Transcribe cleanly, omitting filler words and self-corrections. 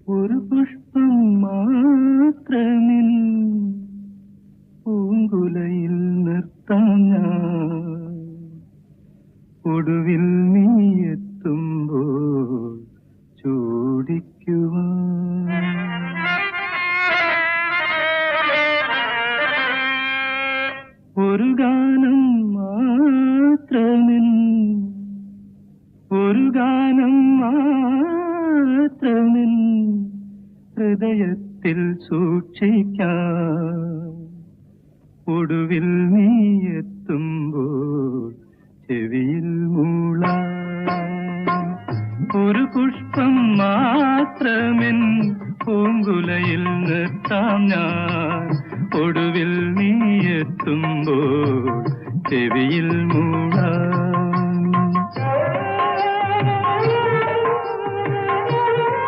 ഒരു പുഷ്പം മാത്രമിൻ പൂങ്കുലയിൽ നിർത്താം ഞാൻ. ഒടുവിൽ നീ എത്തുമ്പോൾ ചൂടിക്കുവാൻ. ഒരു ഗാനം മാത്രമിൻ ഹൃദയത്തിൽ സൂക്ഷിക്കാം. ഒടുവിൽ നീ എത്തുമ്പോൾ ചെവിയിൽ മൂളാം. ഒരു പുഷ്പം മാത്രമെൻ പൂങ്കുലയിൽ നിർത്താം ഞാൻ. ഒടുവിൽ നീ എത്തുമ്പോൾ ചെവിയിൽ മൂളാം.